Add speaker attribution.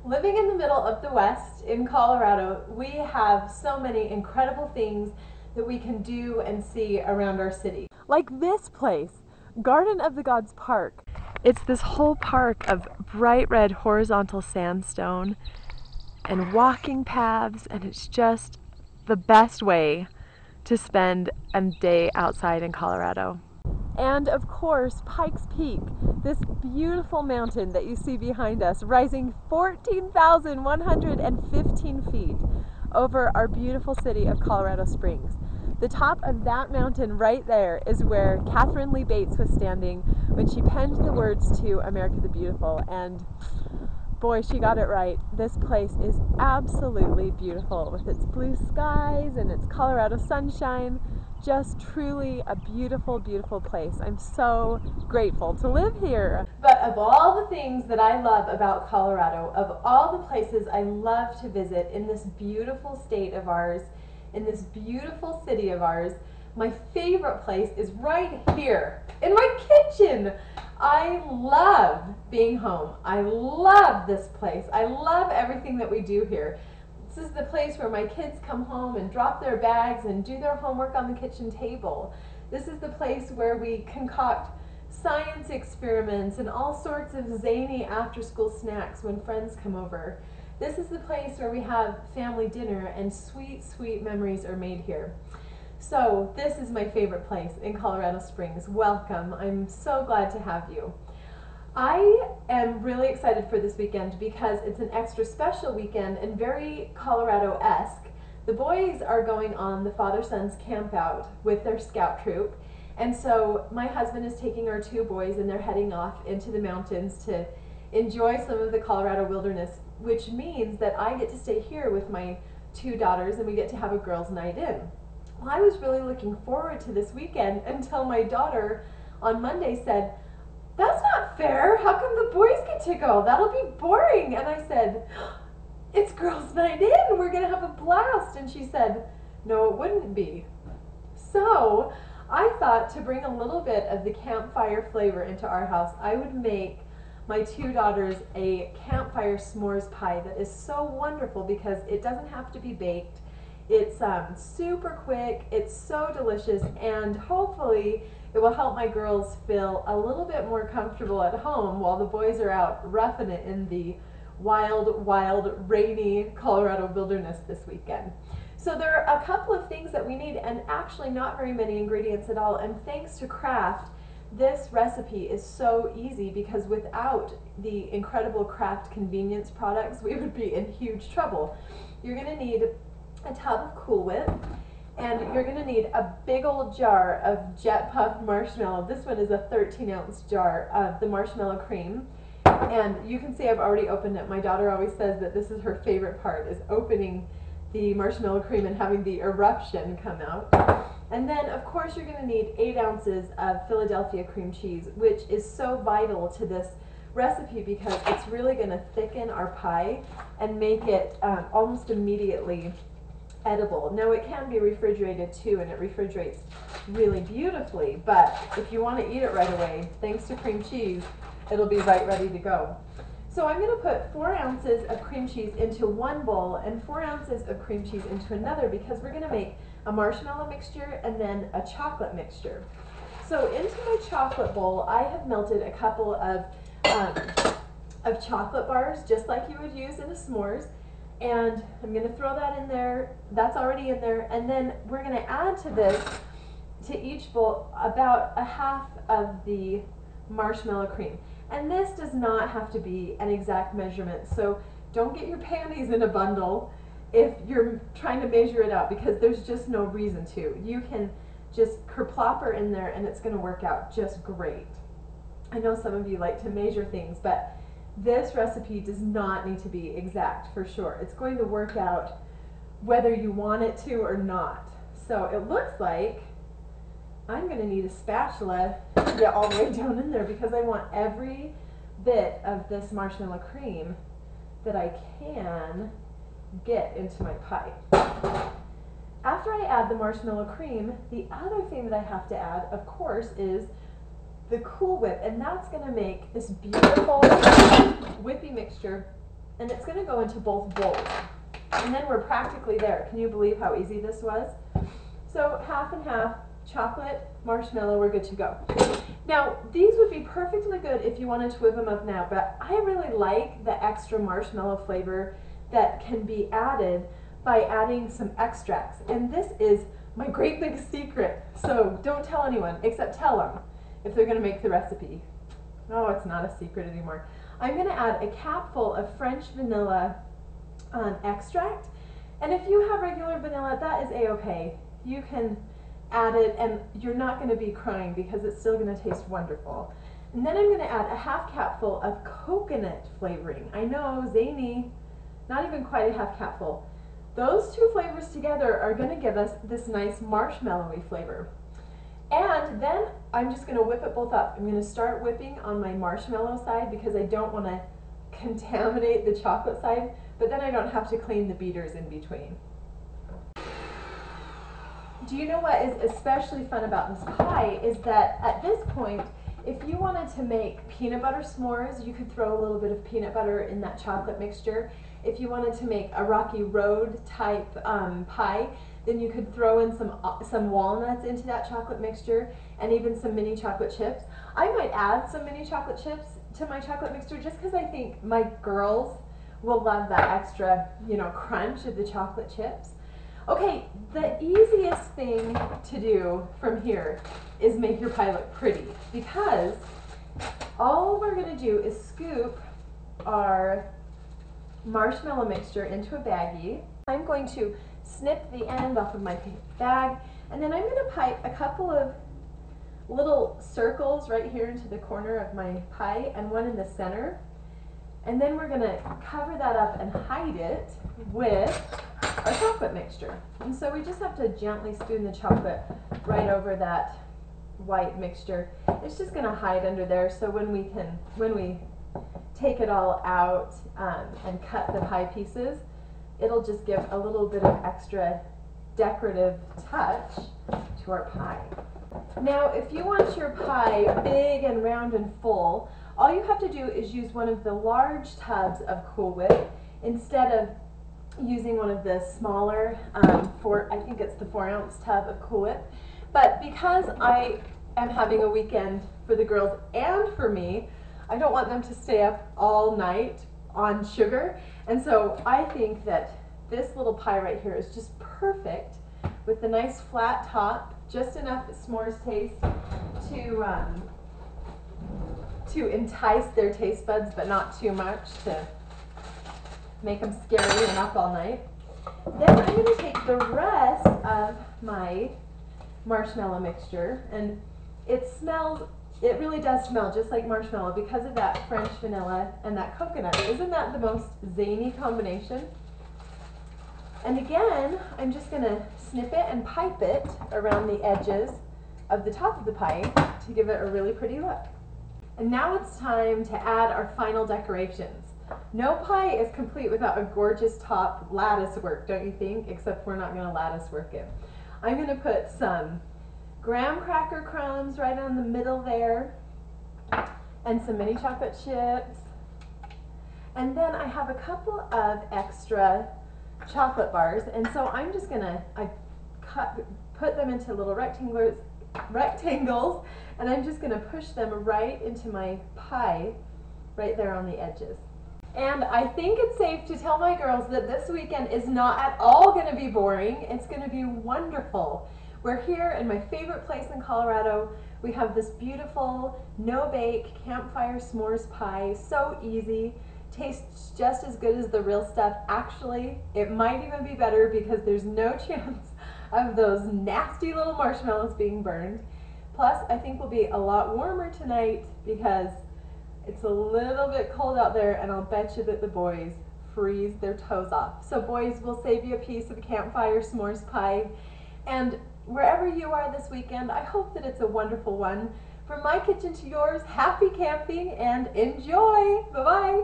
Speaker 1: Living in the middle of the West in Colorado, we have so many incredible things that we can do and see around our city. Like this place, Garden of the Gods Park. It's this whole park of bright red horizontal sandstone and walking paths, and it's just the best way to spend a day outside in Colorado. And of course, Pikes Peak, this beautiful mountain that you see behind us, rising 14,115 feet over our beautiful city of Colorado Springs. The top of that mountain right there is where Catherine Lee Bates was standing when she penned the words to America the Beautiful, and boy, she got it right. This place is absolutely beautiful with its blue skies and its Colorado sunshine. Just truly a beautiful, beautiful place. I'm so grateful to live here. But of all the things that I love about Colorado, of all the places I love to visit in this beautiful state of ours, in this beautiful city of ours, my favorite place is right here in my kitchen. I love being home. I love this place. I love everything that we do here. This is the place where my kids come home and drop their bags and do their homework on the kitchen table. This is the place where we concoct science experiments and all sorts of zany after-school snacks when friends come over. This is the place where we have family dinner and sweet, sweet memories are made here. So this is my favorite place in Colorado Springs. Welcome. I'm so glad to have you. I am really excited for this weekend because it's an extra special weekend and very Colorado-esque. The boys are going on the father-son's camp out with their scout troop, and so my husband is taking our two boys and they're heading off into the mountains to enjoy some of the Colorado wilderness, which means that I get to stay here with my two daughters and we get to have a girls' night in. Well, I was really looking forward to this weekend until my daughter on Monday said, "That's not fair. How come the boys get to go? That'll be boring." And I said, "It's girls' night in. We're going to have a blast." And she said, "No, it wouldn't be." So I thought to bring a little bit of the campfire flavor into our house, I would make my two daughters a campfire s'mores pie that is so wonderful because it doesn't have to be baked. It's super quick, it's so delicious, and hopefully it will help my girls feel a little bit more comfortable at home while the boys are out roughing it in the wild, wild, rainy Colorado wilderness this weekend. So there are a couple of things that we need, and actually not very many ingredients at all, and thanks to Kraft, this recipe is so easy because without the incredible Kraft convenience products, we would be in huge trouble. You're going to need a tub of Cool Whip, and you're going to need a big old jar of Jet Puffed marshmallow. This one is a 13-ounce jar of the marshmallow cream, and you can see I've already opened it. My daughter always says that this is her favorite part, is opening the marshmallow cream and having the eruption come out. And then of course you're going to need 8 ounces of Philadelphia cream cheese, which is so vital to this recipe because it's really going to thicken our pie and make it almost immediately edible. Now it can be refrigerated too, and it refrigerates really beautifully, but if you want to eat it right away, thanks to cream cheese, it'll be right ready to go. So I'm going to put 4 ounces of cream cheese into one bowl and 4 ounces of cream cheese into another because we're going to make a marshmallow mixture and then a chocolate mixture. So into my chocolate bowl, I have melted a couple of chocolate bars, just like you would use in a s'mores. And I'm going to throw that in there. That's already in there. And then we're going to add to this, to each bowl, about a half of the marshmallow cream. And this does not have to be an exact measurement. So don't get your panties in a bundle if you're trying to measure it out because there's just no reason to. You can just kerplopper in there and it's going to work out just great. I know some of you like to measure things, but this recipe does not need to be exact for sure. It's going to work out whether you want it to or not. So it looks like I'm going to need a spatula to get all the way down in there because I want every bit of this marshmallow cream that I can get into my pie. After I add the marshmallow cream, the other thing that I have to add, of course, is the Cool Whip, and that's going to make this beautiful whippy mixture and it's going to go into both bowls. And then we're practically there. Can you believe how easy this was? So half and half, chocolate, marshmallow, we're good to go. Now, these would be perfectly good if you wanted to whip them up now, but I really like the extra marshmallow flavor that can be added by adding some extracts. And this is my great big secret. So don't tell anyone, except tell them if they're going to make the recipe. Oh, it's not a secret anymore. I'm going to add a capful of French vanilla extract. And if you have regular vanilla, that is a-okay. You can add it and you're not going to be crying because it's still going to taste wonderful. And then I'm going to add a half capful of coconut flavoring. I know, zany, not even quite a half capful. Those two flavors together are going to give us this nice marshmallowy flavor. And then I'm just going to whip it both up. I'm going to start whipping on my marshmallow side because I don't want to contaminate the chocolate side, but then I don't have to clean the beaters in between. Do you know what is especially fun about this pie is that at this point, if you wanted to make peanut butter s'mores, you could throw a little bit of peanut butter in that chocolate mixture. If you wanted to make a Rocky Road type pie, then you could throw in some walnuts into that chocolate mixture and even some mini chocolate chips. I might add some mini chocolate chips to my chocolate mixture just because I think my girls will love that extra, crunch of the chocolate chips. Okay, the easiest thing to do from here is make your pie look pretty, because all we're going to do is scoop our marshmallow mixture into a baggie. I'm going to snip the end off of my bag, and then I'm going to pipe a couple of little circles right here into the corner of my pie and one in the center. And then we're going to cover that up and hide it with our chocolate mixture. And so we just have to gently spoon the chocolate right over that white mixture. It's just going to hide under there, so when we take it all out and cut the pie pieces, it'll just give a little bit of extra decorative touch to our pie. Now, if you want your pie big and round and full, all you have to do is use one of the large tubs of Cool Whip instead of using one of the smaller, I think it's the 4-ounce tub of Cool Whip. But because I am having a weekend for the girls and for me, I don't want them to stay up all night on sugar. And so I think that this little pie right here is just perfect with the nice flat top, just enough s'mores taste to entice their taste buds, but not too much to make them scary and up all night. Then I'm going to take the rest of my marshmallow mixture, and it really does smell just like marshmallow because of that French vanilla and that coconut. Isn't that the most zany combination? And again, I'm just going to snip it and pipe it around the edges of the top of the pie to give it a really pretty look. And now it's time to add our final decorations. No pie is complete without a gorgeous top lattice work, don't you think? Except we're not going to lattice work it. I'm going to put some graham cracker crumbs right on the middle there, and some mini chocolate chips. And then I have a couple of extra chocolate bars, and so I'm just going to put them into little rectangles, and I'm just going to push them right into my pie right there on the edges. And I think it's safe to tell my girls that this weekend is not at all going to be boring. It's going to be wonderful. We're here in my favorite place in Colorado. We have this beautiful no-bake campfire s'mores pie. So easy. Tastes just as good as the real stuff. Actually, it might even be better because there's no chance of those nasty little marshmallows being burned. Plus, I think we'll be a lot warmer tonight because it's a little bit cold out there, and I'll bet you that the boys freeze their toes off. So boys, we'll save you a piece of campfire s'mores pie. And wherever you are this weekend, I hope that it's a wonderful one. From my kitchen to yours, happy camping and enjoy! Bye-bye!